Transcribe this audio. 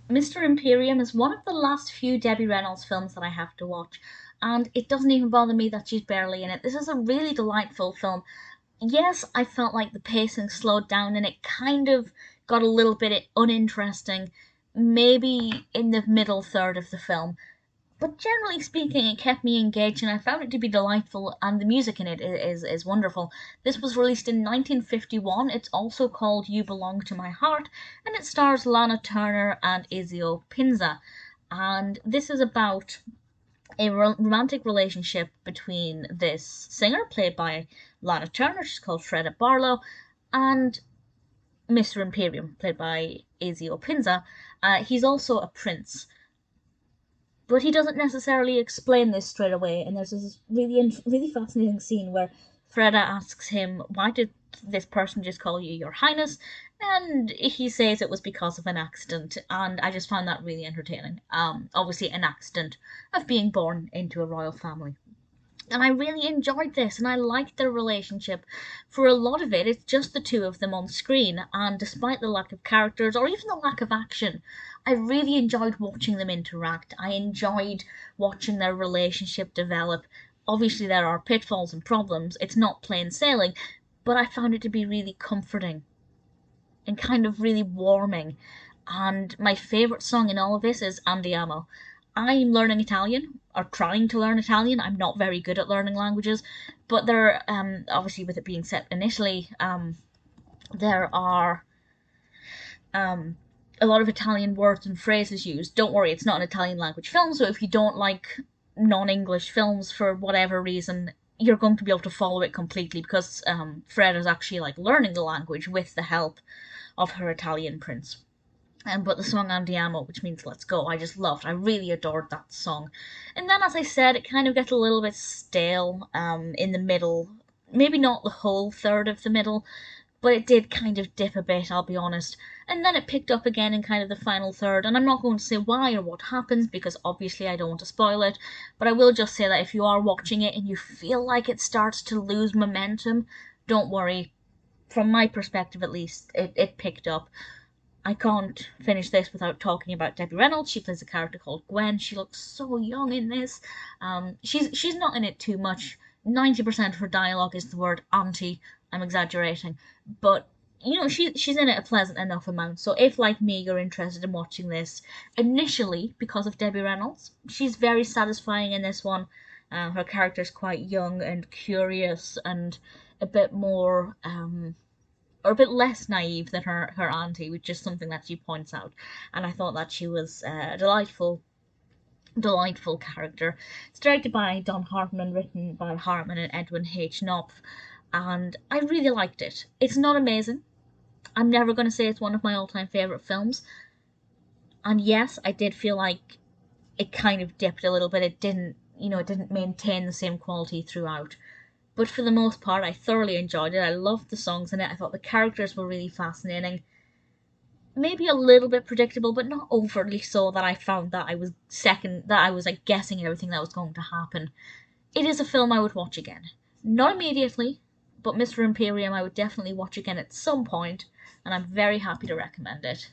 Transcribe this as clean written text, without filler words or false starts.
Mr. Imperium is one of the last few Debbie Reynolds films that I have to watch, and it doesn't even bother me that she's barely in it. This is a really delightful film. Yes, I felt like the pacing slowed down and it kind of got a little bit uninteresting, maybe in the middle third of the film. But generally speaking, it kept me engaged and I found it to be delightful, and the music in it is wonderful. This was released in 1951. It's also called You Belong to My Heart, and it stars Lana Turner and Ezio Pinza. And this is about a romantic relationship between this singer, played by Lana Turner, she's called Fredda Barlo, and Mr. Imperium, played by Ezio Pinza. He's also a prince, but he doesn't necessarily explain this straight away. And there's this really fascinating scene where Fredda asks him, "Why did this person just call you Your Highness?" And he says it was because of an accident, and I just found that really entertaining. Obviously, an accident of being born into a royal family. And I really enjoyed this, and I liked their relationship. For a lot of it, it's just the two of them on screen, and despite the lack of characters or even the lack of action, I really enjoyed watching them interact. I enjoyed watching their relationship develop. Obviously, there are pitfalls and problems, it's not plain sailing, but I found it to be really comforting and kind of really warming. And my favourite song in all of this is Andiamo. I'm learning Italian, or trying to learn Italian. I'm not very good at learning languages, but there, obviously, with it being set in Italy, there are a lot of Italian words and phrases used. Don't worry, it's not an Italian language film, so if you don't like non-English films for whatever reason, you're going to be able to follow it completely because Fred is actually like learning the language with the help of her Italian prince. But the song Andiamo, which means let's go, I just loved. I really adored that song. And then, as I said, it kind of gets a little bit stale in the middle. Maybe not the whole third of the middle, but it did kind of dip a bit, I'll be honest. And then it picked up again in kind of the final third, and I'm not going to say why or what happens because obviously I don't want to spoil it, but I will just say that if you are watching it and you feel like it starts to lose momentum, don't worry. From my perspective, at least, it picked up. I can't finish this without talking about Debbie Reynolds. She plays a character called Gwen. She looks so young in this. She's not in it too much. 90% of her dialogue is the word auntie. I'm exaggerating, but she's in it a pleasant enough amount. So if, like me, you're interested in watching this initially because of Debbie Reynolds, she's very satisfying in this one. Her character's quite young and curious and a bit more or a bit less naive than her auntie, which is something that she points out. And I thought that she was a delightful character. It's directed by Don Hartman, written by Hartman and Edwin H. Knopf, and I really liked it. It's not amazing. I'm never going to say it's one of my all-time favourite films. And yes, I did feel like it kind of dipped a little bit. It didn't maintain the same quality throughout. But for the most part, I thoroughly enjoyed it. I loved the songs in it. I thought the characters were really fascinating. Maybe a little bit predictable, but not overly so that I found that I was like guessing everything that was going to happen. It is a film I would watch again. Not immediately, but Mr. Imperium I would definitely watch again at some point, and I'm very happy to recommend it.